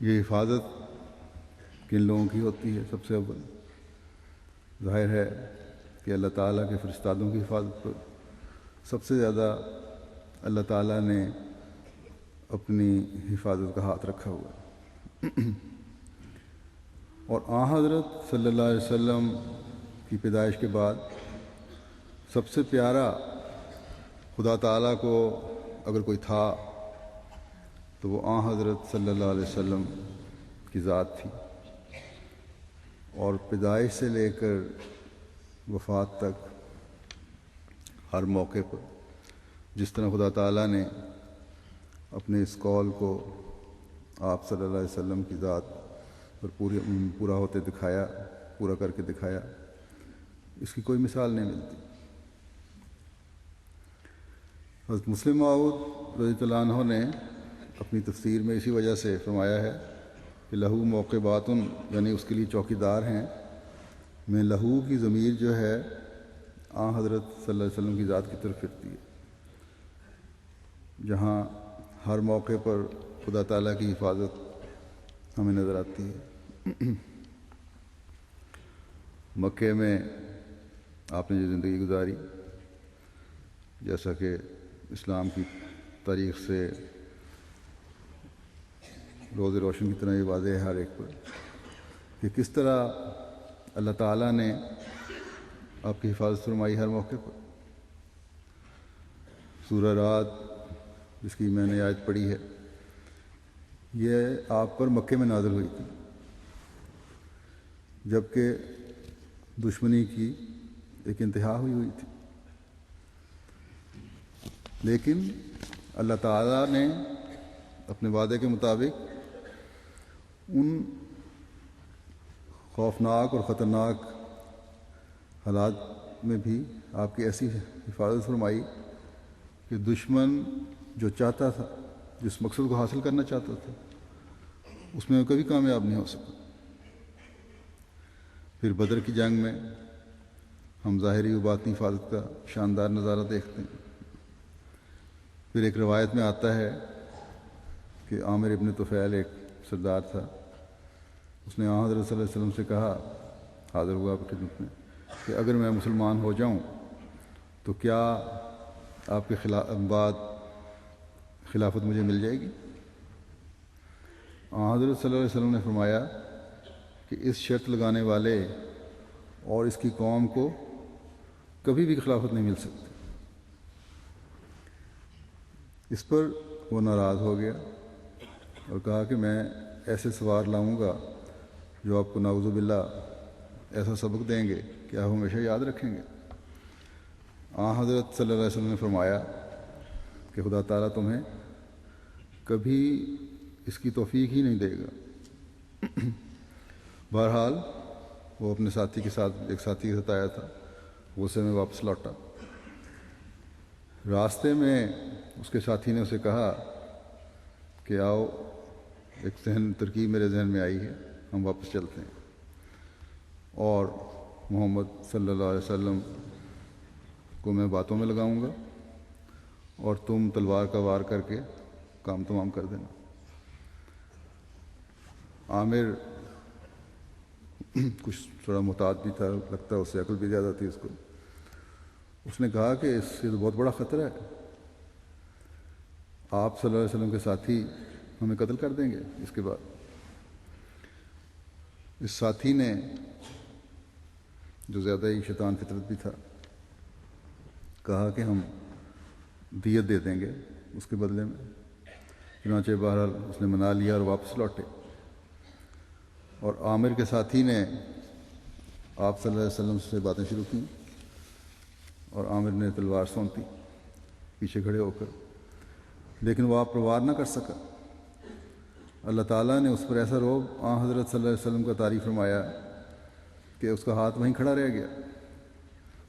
یہ حفاظت کن لوگوں کی ہوتی ہے؟ سب سے اول ظاہر ہے کہ اللہ تعالیٰ کے فرشتادوں کی حفاظت پر سب سے زیادہ اللہ تعالیٰ نے اپنی حفاظت کا ہاتھ رکھا ہوا ہے۔ اور حضرت صلی اللہ علیہ وسلم کی پیدائش کے بعد سب سے پیارا خدا تعالیٰ کو اگر کوئی تھا تو وہ حضرت صلی اللہ علیہ وسلم کی ذات تھی، اور پیدائش سے لے کر وفات تک ہر موقع پر جس طرح خدا تعالیٰ نے اپنے اس قول کو آپ صلی اللہ علیہ وسلم کی ذات پر پورا ہوتے دکھایا، پورا کر کے دکھایا، اس کی کوئی مثال نہیں ملتی۔ حضرت مسلم موعود رضی اللہ عنہ نے اپنی تفسیر میں اسی وجہ سے فرمایا ہے کہ لہو موقباتن، یعنی اس کے لیے چوکیدار ہیں، میں لہو کی ضمیر جو ہے حضرت صلی اللہ علیہ وسلم کی ذات کی طرف پھرتی ہے، جہاں ہر موقع پر خدا تعالیٰ کی حفاظت ہمیں نظر آتی ہے۔ مکے میں آپ نے جو زندگی گزاری، جیسا کہ اسلام کی تاریخ سے روز روشن کی طرح یہ واضح ہے ہر ایک پر کہ کس طرح اللہ تعالیٰ نے آپ کی حفاظت فرمائی ہر موقع پر۔ سورہ رات جس کی میں نے آیت پڑھی ہے، یہ آپ پر مکے میں نازل ہوئی تھی، جبکہ دشمنی کی ایک انتہا ہوئی تھی، لیکن اللہ تعالیٰ نے اپنے وعدے کے مطابق ان خوفناک اور خطرناک حالات میں بھی آپ کی ایسی حفاظت فرمائی کہ دشمن جو چاہتا تھا، جس مقصد کو حاصل کرنا چاہتا تھا، اس میں کبھی کامیاب نہیں ہو سکا۔ پھر بدر کی جنگ میں ہم ظاہری و باطنی حفاظت کا شاندار نظارہ دیکھتے ہیں۔ پھر ایک روایت میں آتا ہے کہ عامر ابن طفیل ایک سردار تھا، اس نے حضرت صلی اللہ علیہ وسلم سے کہا، حاضر ہوا آپ کی خدمت میں، کہ اگر میں مسلمان ہو جاؤں تو کیا آپ کے بعد خلافت مجھے مل جائے گی؟ حضرت صلی اللہ علیہ وسلم نے فرمایا کہ اس شرط لگانے والے اور اس کی قوم کو کبھی بھی خلافت نہیں مل سکتی۔ اس پر وہ ناراض ہو گیا اور کہا کہ میں ایسے سوار لاؤں گا جو آپ کو نعوذ باللہ ایسا سبق دیں گے کہ آپ ہمیشہ یاد رکھیں گے۔ حضرت صلی اللہ علیہ وسلم نے فرمایا کہ خدا تعالیٰ تمہیں کبھی اس کی توفیق ہی نہیں دے گا۔ بہرحال وہ اپنے ساتھی کے ساتھ، ایک ساتھی کے ساتھ آیا تھا، غصے میں واپس لوٹا۔ راستے میں اس کے ساتھی نے اسے کہا کہ آؤ، ایک ترکیب میرے ذہن میں آئی ہے، ہم واپس چلتے ہیں اور محمد صلی اللہ علیہ وسلم کو میں باتوں میں لگاؤں گا اور تم تلوار کا وار کر کے کام تمام کر دینا۔ عامر کچھ تھوڑا محتاط بھی تھا، لگتا ہے اس سے عقل بھی زیادہ تھی اس کو۔ اس نے کہا کہ اس سے تو بہت بڑا خطرہ ہے، آپ صلی اللہ علیہ وسلم کے ساتھی ہمیں قتل کر دیں گے۔ اس کے بعد اس ساتھی نے، جو زیادہ ہی شیطان فطرت بھی تھا، کہا کہ ہم دیت دے دیں گے اس کے بدلے میں۔ چنانچہ بہرحال اس نے منا لیا اور واپس لوٹے، اور عامر کے ساتھی نے آپ صلی اللہ علیہ وسلم سے باتیں شروع کیں اور عامر نے تلوار سونتی پیچھے کھڑے ہو کر، لیکن وہ آپ پر وار نہ کر سکا۔ اللہ تعالیٰ نے اس پر ایسا روب حضرت صلی اللہ علیہ وسلم کا طاری فرمایا کہ اس کا ہاتھ وہیں کھڑا رہ گیا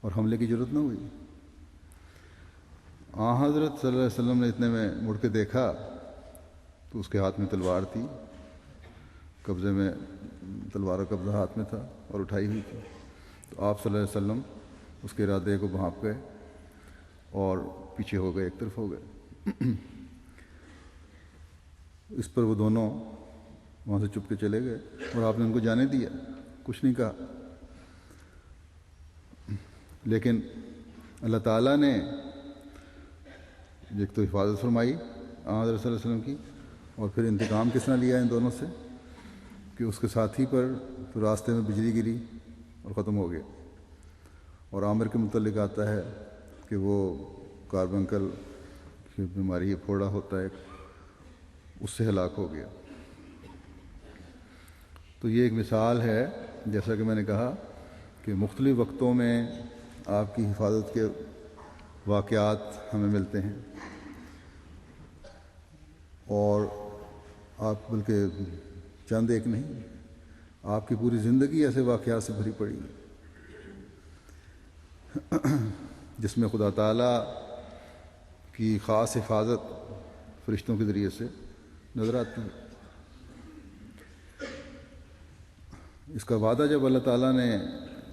اور حملے کی ضرورت نہ ہوئی۔ حضرت صلی اللہ علیہ وسلم نے اتنے میں مڑ کے دیکھا تو اس کے ہاتھ میں تلوار تھی، قبضے میں تلوار کا قبضہ ہاتھ میں تھا اور اٹھائی ہوئی تھی۔ تو آپ صلی اللہ علیہ وسلم اس کے ارادے کو بھانپ گئے اور پیچھے ہو گئے، ایک طرف ہو گئے۔ اس پر وہ دونوں وہاں سے چپ کے چلے گئے اور آپ نے ان کو جانے دیا، کچھ نہیں کہا۔ لیکن اللہ تعالیٰ نے ایک تو حفاظت فرمائی حضرت صلی اللہ علیہ وسلم کی، اور پھر انتقام کس نے لیا ان دونوں سے کہ اس کے ساتھی پر تو راستے میں بجلی گری اور ختم ہو گیا، اور عامر کے متعلق آتا ہے کہ وہ کاربنکل کی بیماری پھوڑا ہوتا ہے، اس سے ہلاک ہو گیا۔ تو یہ ایک مثال ہے، جیسا کہ میں نے کہا کہ مختلف وقتوں میں آپ کی حفاظت کے واقعات ہمیں ملتے ہیں، اور آپ بلکہ چند ایک نہیں، آپ کی پوری زندگی ایسے واقعات سے بھری پڑی ہے جس میں خدا تعالیٰ کی خاص حفاظت فرشتوں کے ذریعے سے نظر آتی ہے۔ اس کا وعدہ جب اللہ تعالیٰ نے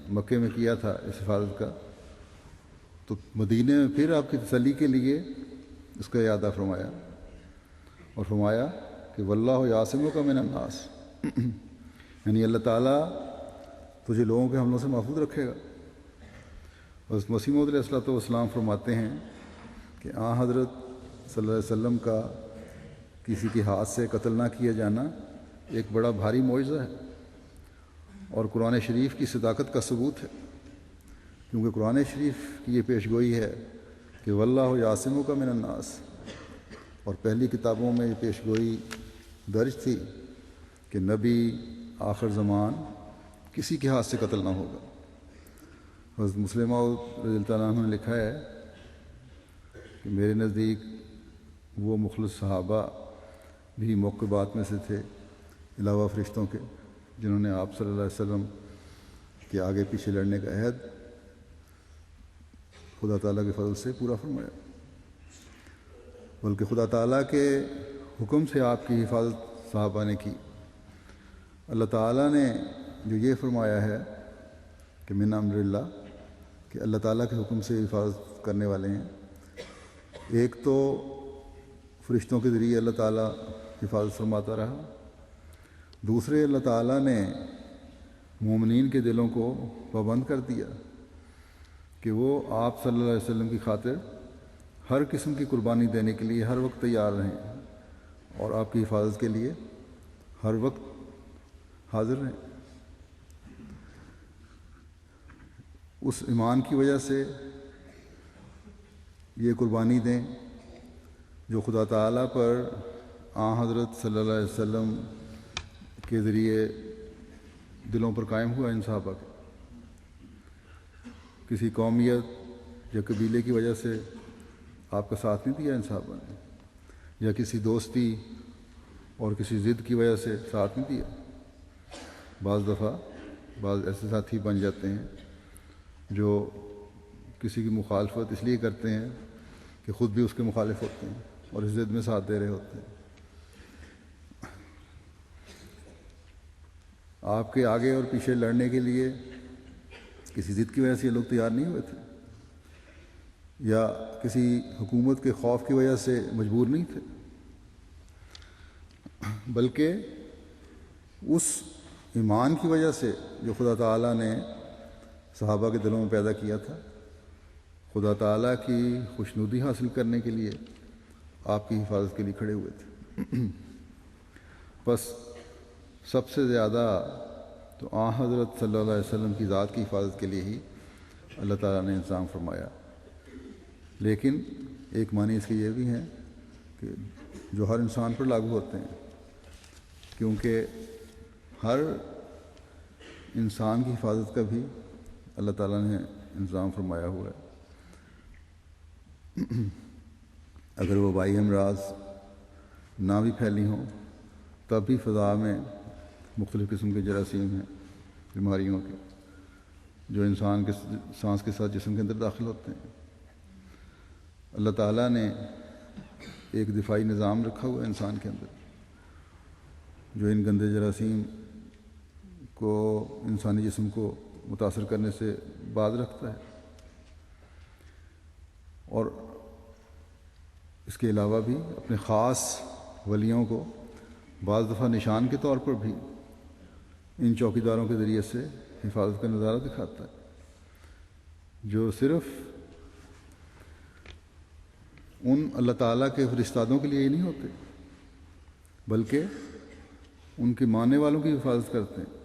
مکے میں کیا تھا اس حفاظت کا، تو مدینے میں پھر آپ کی تسلی کے لیے اس کا اعادہ فرمایا، اور فرمایا کہ واللہ یعصمک من الناس، یعنی اللہ تعالیٰ تجھے لوگوں کے حملوں سے محفوظ رکھے گا۔ حضرت مسیح موعود علیہ الصلوۃ والسلام فرماتے ہیں کہ حضرت صلی اللہ علیہ وسلم کا کسی کے ہاتھ سے قتل نہ کیا جانا ایک بڑا بھاری معجزہ ہے، اور قرآن شریف کی صداقت کا ثبوت ہے، کیونکہ قرآن شریف کی یہ پیش گوئی ہے کہ واللہ یعصمک من الناس، اور پہلی کتابوں میں یہ پیش گوئی درج تھی کہ نبی آخر زمان کسی کے ہاتھ سے قتل نہ ہوگا۔ حضرت مسلمہ رضی اللہ عنہ نے لکھا ہے کہ میرے نزدیک وہ مخلص صحابہ بھی موقبات میں سے تھے علاوہ فرشتوں کے، جنہوں نے آپ صلی اللہ علیہ وسلم کے آگے پیچھے لڑنے کا عہد خدا تعالیٰ کے فضل سے پورا فرمایا، بلکہ خدا تعالیٰ کے حکم سے آپ کی حفاظت صحابہ نے کی۔ اللہ تعالیٰ نے جو یہ فرمایا ہے کہ من امر اللہ، کہ اللہ تعالیٰ کے حکم سے حفاظت کرنے والے ہیں، ایک تو فرشتوں کے ذریعے اللہ تعالیٰ حفاظت فرماتا رہا، دوسرے اللہ تعالیٰ نے مومنین کے دلوں کو پابند کر دیا کہ وہ آپ صلی اللہ علیہ وسلم کی خاطر ہر قسم کی قربانی دینے کے لیے ہر وقت تیار رہیں، اور آپ کی حفاظت کے لیے ہر وقت حاضر رہیں۔ اس ایمان کی وجہ سے یہ قربانی دیں جو خدا تعالیٰ پر حضرت صلی اللہ علیہ وسلم کے ذریعے دلوں پر قائم ہوا ان صحابہ کے۔ کسی قومیت یا قبیلے کی وجہ سے آپ کا ساتھ نہیں دیا ان صحابہ نے، یا کسی دوستی اور کسی ضد کی وجہ سے ساتھ نہیں دیا۔ بعض دفعہ بعض ایسے ساتھی بن جاتے ہیں جو کسی کی مخالفت اس لیے کرتے ہیں کہ خود بھی اس کے مخالف ہوتے ہیں اور اس ضد میں ساتھ دے رہے ہوتے ہیں۔ آپ کے آگے اور پیچھے لڑنے کے لیے کسی ضد کی وجہ سے یہ لوگ تیار نہیں ہوئے تھے، یا کسی حکومت کے خوف کی وجہ سے مجبور نہیں تھے، بلکہ اس ایمان کی وجہ سے جو خدا تعالیٰ نے صحابہ کے دلوں میں پیدا کیا تھا، خدا تعالیٰ کی خوشنودی حاصل کرنے کے لیے آپ کی حفاظت کے لیے کھڑے ہوئے تھے۔ بس سب سے زیادہ تو حضرت صلی اللہ علیہ وسلم کی ذات کی حفاظت کے لیے ہی اللہ تعالیٰ نے انتظام فرمایا، لیکن ایک معنی اس کے یہ بھی ہیں کہ جو ہر انسان پر لاگو ہوتے ہیں، کیونکہ ہر انسان کی حفاظت کا بھی اللہ تعالیٰ نے انتظام فرمایا ہوا ہے۔ اگر وہ وبائی امراض نہ بھی پھیلی ہوں تب بھی فضا میں مختلف قسم کے جراثیم ہیں، بیماریوں کے، جو انسان کے سانس کے ساتھ جسم کے اندر داخل ہوتے ہیں۔ اللہ تعالیٰ نے ایک دفاعی نظام رکھا ہوا ہے انسان کے اندر، جو ان گندے جراثیم کو انسانی جسم کو متاثر کرنے سے باز رکھتا ہے، اور اس کے علاوہ بھی اپنے خاص ولیوں کو بعض دفعہ نشان کے طور پر بھی ان چوکیداروں کے ذریعے سے حفاظت کا نظارہ دکھاتا ہے، جو صرف ان اللہ تعالیٰ کے فرشتادوں کے لیے ہی نہیں ہوتے، بلکہ ان کے ماننے والوں کی حفاظت کرتے ہیں۔